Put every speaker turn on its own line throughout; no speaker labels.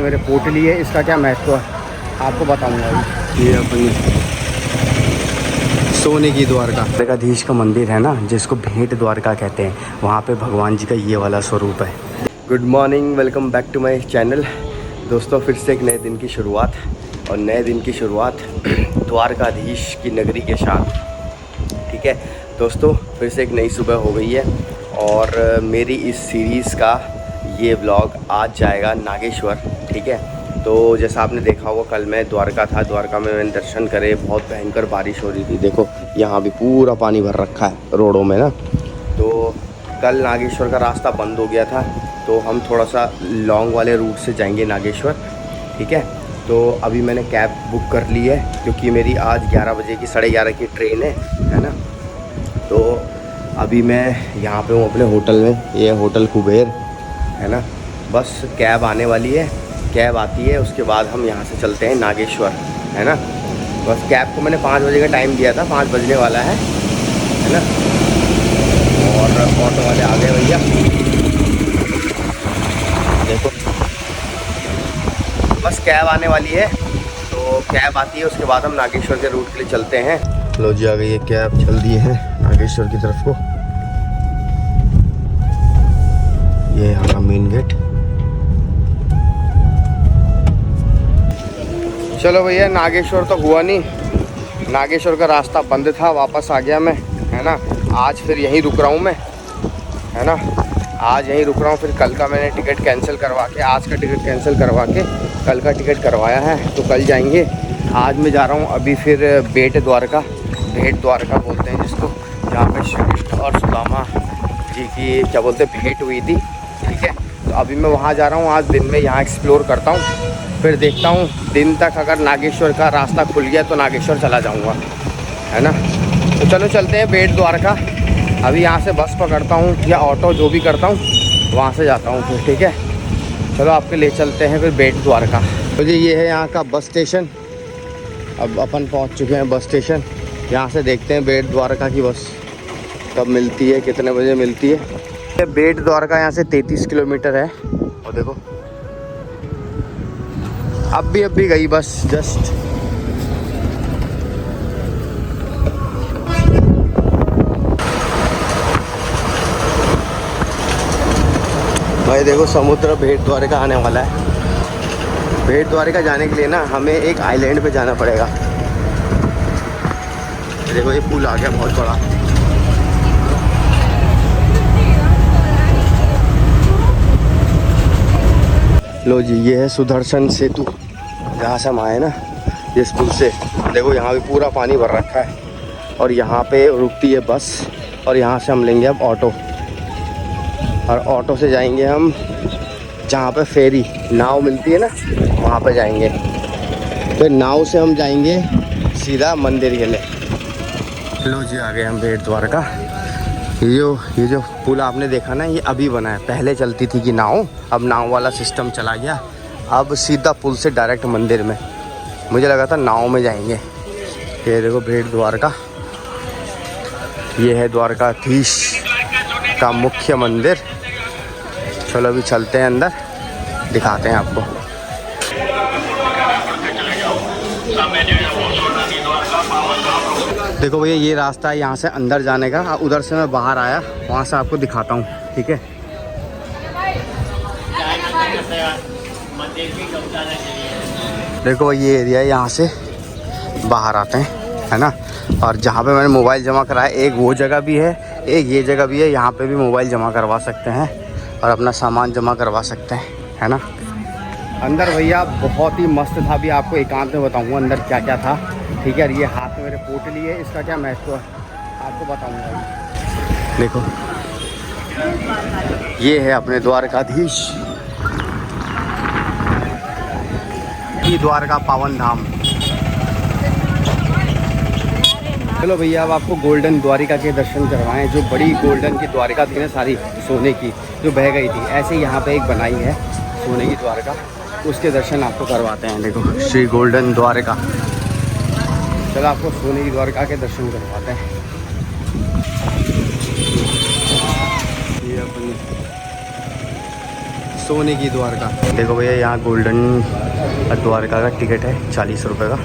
में मेरे पोटली है, इसका क्या महत्व है आपको बताऊंगा अभी। ये अपनी सोने की द्वारकाधीश का मंदिर है ना, जिसको भेंट द्वारका कहते हैं, वहाँ पे भगवान जी का ये वाला स्वरूप है। Good morning, welcome back to my channel. दोस्तों फिर से एक नए दिन की शुरुआत, और नए दिन की शुरुआत द्वारकाधीश की नगरी के साथ। ठीक है दोस्तों, फिर से एक नई सुबह हो गई है और मेरी इस सीरीज़ का ये व्लॉग आज जाएगा नागेश्वर। ठीक है, तो जैसा आपने देखा होगा कल मैं द्वारका था, द्वारका में मैंने दर्शन करे, बहुत भयंकर बारिश हो रही थी। देखो यहाँ भी पूरा पानी भर रखा है रोडों में ना। तो कल नागेश्वर का रास्ता बंद हो गया था, तो हम थोड़ा सा लॉन्ग वाले रूट से जाएंगे नागेश्वर। ठीक है, तो अभी मैंने कैब बुक कर ली है क्योंकि मेरी आज 11 बजे की 11:30 की ट्रेन है ना। तो अभी मैं यहाँ पे हूँ अपने होटल में, ये होटल कुबेर है ना। बस कैब आने वाली है, कैब आती है उसके बाद हम यहाँ से चलते हैं नागेश्वर, है ना। बस कैब को मैंने 5 बजे का टाइम दिया था, 5 बजने वाला है ना। और ऑटो वाले आ गए भैया, देखो बस कैब आने वाली है, तो कैब आती है उसके बाद हम नागेश्वर के रूट के लिए चलते हैं। लो जी आ गई है कैब, चल दी है नागेश्वर की तरफ को। ये हमारा मेन गेट। चलो भैया, नागेश्वर तो हुआ नहीं, नागेश्वर का रास्ता बंद था, वापस आ गया मैं, है ना। आज फिर यहीं रुक रहा हूँ मैं, है ना। आज यहीं रुक रहा हूँ, फिर कल का मैंने टिकट कैंसिल करवा के, आज का टिकट कैंसिल करवा के कल का टिकट करवाया है, तो कल जाएंगे। आज मैं जा रहा हूँ अभी फिर भेंट द्वारका बोलते हैं जिसको, जहाँ पे श्री कृष्ण और सुदामा जी की क्या बोलते हैं भेंट हुई थी। ठीक है, तो अभी मैं वहाँ जा रहा हूँ, आज दिन में यहाँ एक्सप्लोर करता हूँ, फिर देखता हूँ दिन तक अगर नागेश्वर का रास्ता खुल गया तो नागेश्वर चला जाऊँगा, है ना। तो चलो चलते हैं भेंट द्वारका। अभी यहाँ से बस पकड़ता हूँ या ऑटो, जो भी करता हूँ वहाँ से जाता हूँ फिर। ठीक है, चलो आपके ले चलते हैं फिर भेंट द्वारका। तो जी ये है यहाँ का बस स्टेशन, अब अपन पहुँच चुके हैं बस स्टेशन। यहाँ से देखते हैं भेंट द्वारका की बस कब मिलती है, कितने बजे मिलती है। भेंट द्वारका यहाँ से 33 किलोमीटर है, और देखो अब भी गई बस जस्ट। भाई देखो समुद्र भेंट द्वारका आने वाला है। भेंट द्वारका जाने के लिए ना हमें एक आइलैंड पे जाना पड़ेगा। देखो ये पुल आ गया बहुत बड़ा। लो जी ये है सुदर्शन सेतु, जहाँ से हम आए ना इस पुल से। देखो यहाँ भी पूरा पानी भर रखा है, और यहाँ पे रुकती है बस, और यहाँ से हम लेंगे अब ऑटो, और ऑटो से जाएंगे हम जहाँ पे फेरी नाव मिलती है ना, वहाँ पे जाएंगे। फिर नाव से हम जाएंगे सीधा मंदिर के लिए। लो जी आ गए हम भेंट द्वारका। ये जो पुल आपने देखा ना, ये अभी बना है, पहले चलती थी कि नाव, अब नाव वाला सिस्टम चला गया, अब सीधा पुल से डायरेक्ट मंदिर में। मुझे लगा था नाव में जाएंगे। ये देखो भेंट द्वारका, ये है द्वारकाधीश का मुख्य मंदिर। चलो अभी चलते हैं अंदर, दिखाते हैं आपको। देखो भैया ये रास्ता है यहाँ से अंदर जाने का, उधर से मैं बाहर आया, वहाँ से आपको दिखाता हूँ। ठीक है, देखो ये एरिया है, यहाँ से बाहर आते हैं, है ना। और जहाँ पे मैंने मोबाइल जमा कराया, एक वो जगह भी है, एक ये जगह भी है, यहाँ पे भी मोबाइल जमा करवा सकते हैं और अपना सामान जमा करवा सकते हैं, है ना। अंदर भैया बहुत ही मस्त था, अभी आपको एकांत में बताऊंगा अंदर क्या क्या था। ठीक है, ये हाथ में मेरे पोटली है, इसका क्या महत्व है आपको बताऊंगा। देखो ये है अपने द्वारकाधीश, ये द्वारका पावन धाम। चलो भैया अब आपको गोल्डन द्वारिका के दर्शन करवाएं, जो बड़ी गोल्डन की द्वारिका थी ना सारी सोने की, जो बह गई थी, ऐसे ही यहाँ पे एक बनाई है सोने की द्वारका, उसके दर्शन आपको करवाते हैं। देखो श्री गोल्डन द्वारका। चलो आपको सोने की द्वारका के दर्शन करवाते हैं। ये अपनी सोने की द्वारका। देखो भैया यहाँ गोल्डन द्वारका का टिकट है 40 रुपये का।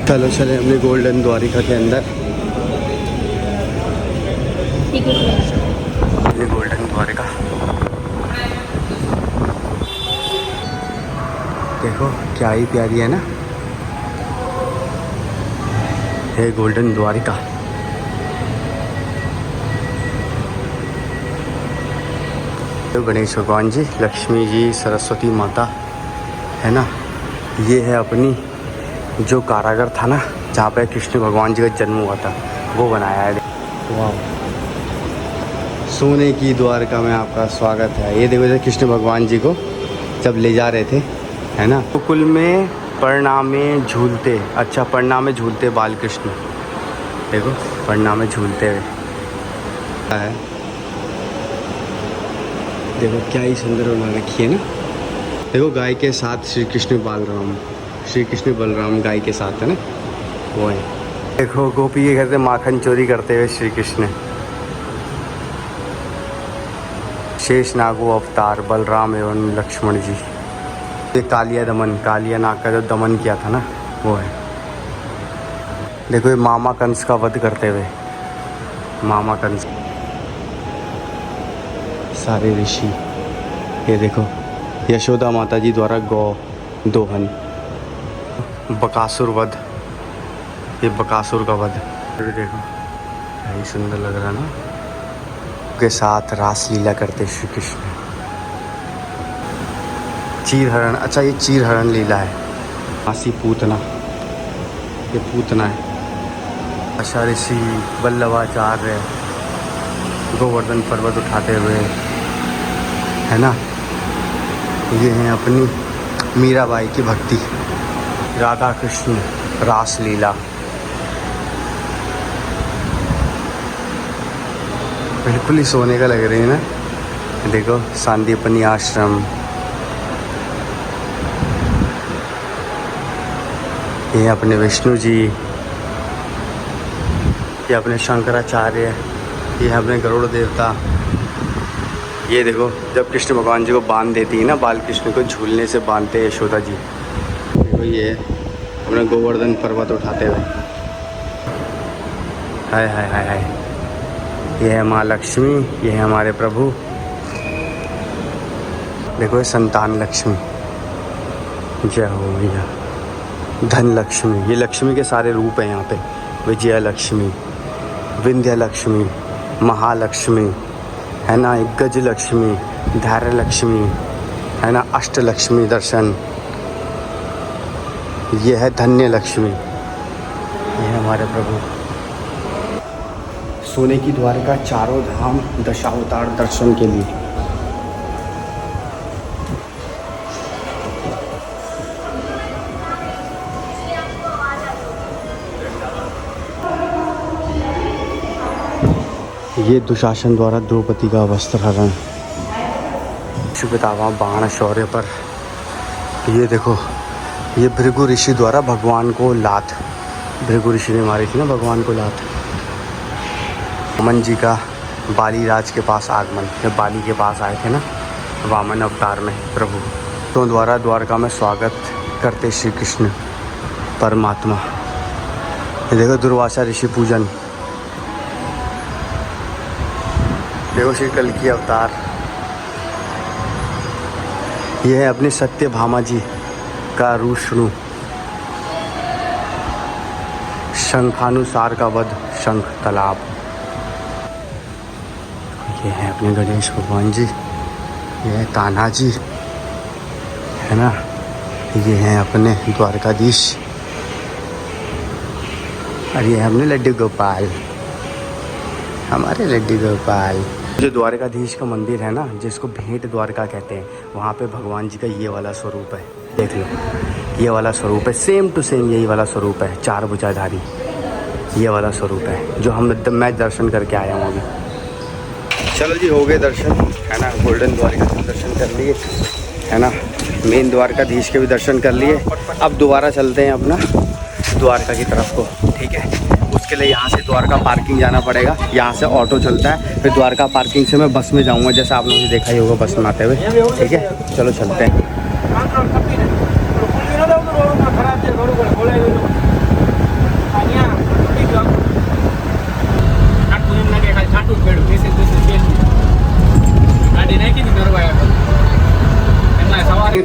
चलो चले हमने गोल्डन द्वारिका के अंदर। ये गोल्डन द्वारिका देखो क्या ही प्यारी है ना, है गोल्डन द्वारिका। तो गणेश भगवान जी, लक्ष्मी जी, सरस्वती माता है ना। ये है अपनी जो कारागर था ना, जहाँ पे कृष्ण भगवान जी का जन्म हुआ था, वो बनाया है। वाह, सोने की द्वारका में आपका स्वागत है। ये देखो कृष्ण भगवान जी को जब ले जा रहे थे, है ना, गोकुल में पड़ना में झूलते, अच्छा पड़ना में झूलते बाल कृष्ण। देखो पड़ना में झूलते हुए है। देखो क्या ही सुंदर बना रखी है ना। देखो गाय के साथ श्री कृष्ण बलराम, श्री कृष्ण बलराम गाय के साथ है ना, वो है। देखो गोपी के घर से माखन चोरी करते हुए श्री कृष्ण। शेष नागो अवतार बलराम एवं लक्ष्मण जी। ये कालिया दमन, कालिया नाग का जो दमन किया था ना, वो है। देखो ये मामा कंस का वध करते हुए, मामा कंस, सारे ऋषि। ये देखो यशोदा माता जी द्वारा गौ दोहन, बकासुर वध, ये बकासुर का वध। देखो यही सुंदर लग रहा ना, के साथ रास लीला करते श्री कृष्ण। चीर हरण, अच्छा ये चीर हरण लीला है। मासी पूतना, ये पूतना है। आशा ऋषि वल्लभाचार्य गोवर्धन पर्वत उठाते हुए, है ना। ये हैं अपनी मीराबाई की भक्ति, राधा कृष्ण रास लीला। बिल्कुल ही सोने का लग रही है ना। देखो सांदीपनी आश्रम, ये अपने विष्णु जी, ये अपने शंकराचार्य, ये अपने गरुड़ देवता। ये देखो जब कृष्ण भगवान जी को बांध देती है ना, बाल कृष्ण को झूलने से बांधते यशोदा जी। देखो ये अपने गोवर्धन पर्वत उठाते हुए, हाय हाय हाय हाय। ये है माँ लक्ष्मी, ये है हमारे प्रभु। देखो ये संतान लक्ष्मी, जय हो भैया। धन लक्ष्मी, ये लक्ष्मी के सारे रूप हैं यहाँ पे। विजया लक्ष्मी, विंध्य लक्ष्मी, महालक्ष्मी, है ना, गज लक्ष्मी, धैर्य लक्ष्मी, है ना, अष्ट लक्ष्मी दर्शन। ये है धन्य लक्ष्मी, ये है हमारे प्रभु। सोने की द्वारिका, चारों धाम, दशावतार दर्शन के लिए। ये दुशासन द्वारा द्रौपदी का वस्त्र हरण, पितामह बाण शौर्य पर। ये देखो ये भृगु ऋषि द्वारा भगवान को लात, भृगु ऋषि ने मारी थी ना भगवान को लात। वामन जी का बाली राज के पास आगमन, जब बाली के पास आए थे ना वामन अवतार में प्रभु, तो द्वारा द्वारका में स्वागत करते श्री कृष्ण परमात्मा। ये देखो दुर्वासा ऋषि पूजन। देखो श्री कल्कि अवतार। ये है अपनी सत्यभामा जी का रूष्णु। शंखानुसार का वध, शंख तालाब। ये है अपने गणेश भगवान जी, ये है कान्हा जी, है ना। ये हैं अपने द्वारकाधीश, और ये है अपने लड्डू गोपाल, हमारे लड्डू गोपाल। जो द्वारकाधीश का मंदिर है ना, जिसको भेंट द्वारका कहते हैं, वहाँ पे भगवान जी का ये वाला स्वरूप है। देख लो ये वाला स्वरूप है, सेम टू सेम यही वाला स्वरूप है, चार भुजाधारी ये वाला स्वरूप है, जो मैं दर्शन करके आया हूँ अभी। चलो जी हो गए दर्शन, है ना। गोल्डन द्वारिका के दर्शन कर लिए, है ना। मेन द्वारकाधीश के भी दर्शन कर लिए। अब दोबारा चलते हैं अपना द्वारका की तरफ को, ठीक है। उसके लिए यहाँ से द्वारका पार्किंग जाना पड़ेगा। यहाँ से ऑटो चलता है, फिर द्वारका पार्किंग से मैं बस में जाऊँगा, जैसा आप लोगों ने देखा ही होगा बस में आते हुए। ठीक है, चलो चलते हैं।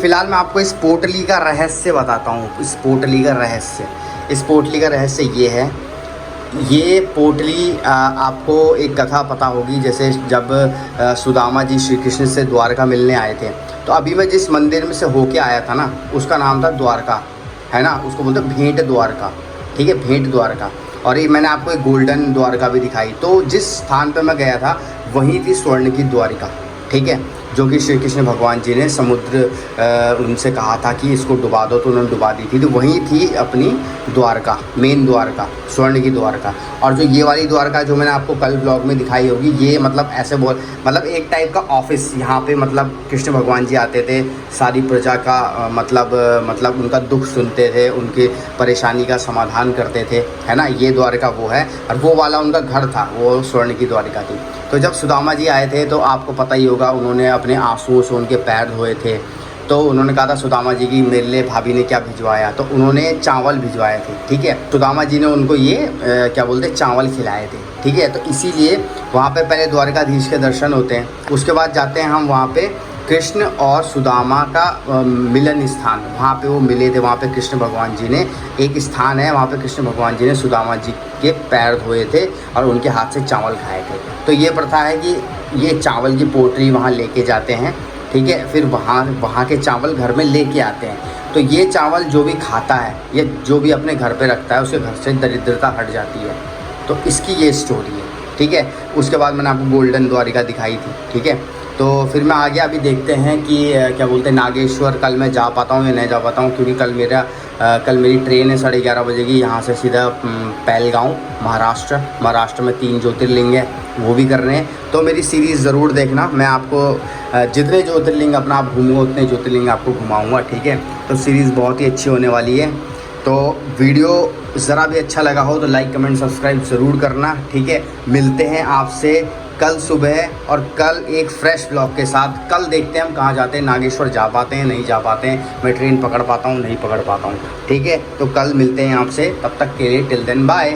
फिलहाल मैं आपको इस पोटली का रहस्य बताता हूँ। इस पोटली का रहस्य ये है, ये पोटली आपको एक कथा पता होगी। जैसे जब सुदामा जी श्री कृष्ण से द्वारका मिलने आए थे, तो अभी मैं जिस मंदिर में से होके आया था ना, उसका नाम था द्वारका, है ना, उसको बोलते भेंट द्वारका। ठीक है, भेंट द्वारका। और ये मैंने आपको एक गोल्डन द्वारका भी दिखाई। तो जिस स्थान पे मैं गया था वहीं थी स्वर्ण की द्वारिका। ठीक है, जो कि श्री कृष्ण भगवान जी ने समुद्र उनसे कहा था कि इसको डुबा दो, तो उन्होंने डुबा दी थी। तो वहीं थी अपनी द्वारका, मेन द्वारका, स्वर्ण की द्वारका। और जो ये वाली द्वारका जो मैंने आपको कल ब्लॉग में दिखाई होगी, ये मतलब ऐसे मतलब एक टाइप का ऑफिस। यहाँ पे मतलब कृष्ण भगवान जी आते थे, सारी प्रजा का मतलब उनका दुख सुनते थे, उनकी परेशानी का समाधान करते थे, है ना। ये द्वारका वो है, और वो वाला उनका घर था, वो स्वर्ण की द्वारिका थी। तो जब सुदामा जी आए थे, तो आपको पता ही होगा, उन्होंने अपने आंसुओं से उनके पैर धोए थे। तो उन्होंने कहा था सुदामा जी की मेरे लिए भाभी ने क्या भिजवाया, तो उन्होंने चावल भिजवाए थे। ठीक है, सुदामा जी ने उनको ये क्या बोलते चावल खिलाए थे। ठीक है, तो इसीलिए वहाँ पे पहले द्वारकाधीश के दर्शन होते हैं, उसके बाद जाते हैं हम वहाँ पे कृष्ण और सुदामा का मिलन स्थान, वहाँ पे वो मिले थे। वहाँ पे कृष्ण भगवान जी ने एक स्थान है, वहाँ पे कृष्ण भगवान जी ने सुदामा जी के पैर धोए थे और उनके हाथ से चावल खाए थे। तो ये प्रथा है कि ये चावल की पोटली वहाँ लेके जाते हैं। ठीक है, फिर वहाँ के चावल घर में लेके आते हैं। तो ये चावल जो भी खाता है, ये जो भी अपने घर पे रखता है, उसके घर से दरिद्रता हट जाती है। तो इसकी ये स्टोरी है। ठीक है, उसके बाद मैंने आपको गोल्डन द्वारिका दिखाई थी। ठीक है, तो फिर मैं आगे अभी देखते हैं कि क्या बोलते हैं नागेश्वर कल मैं जा पाता हूँ या नहीं जा पाता हूँ, क्योंकि कल मेरी ट्रेन है 11:30 बजे की, यहाँ से सीधा पहलगाँव महाराष्ट्र में 3 ज्योतिर्लिंग है, वो भी करने हैं। तो मेरी सीरीज़ ज़रूर देखना, मैं आपको जितने ज्योतिर्लिंग अपना आप घूमूँगा उतने ज्योतिर्लिंग आपको घुमाऊँगा। ठीक है, तो सीरीज़ बहुत ही अच्छी होने वाली है। तो वीडियो ज़रा भी अच्छा लगा हो तो लाइक कमेंट सब्सक्राइब ज़रूर करना। ठीक है, मिलते हैं आपसे कल सुबह, और कल एक फ्रेश ब्लॉग के साथ। कल देखते हैं हम कहाँ जाते हैं, नागेश्वर जा पाते हैं नहीं जा पाते हैं, मैं ट्रेन पकड़ पाता हूँ नहीं पकड़ पाता हूँ। ठीक है, तो कल मिलते हैं आपसे, तब तक के लिए टिल देन बाय।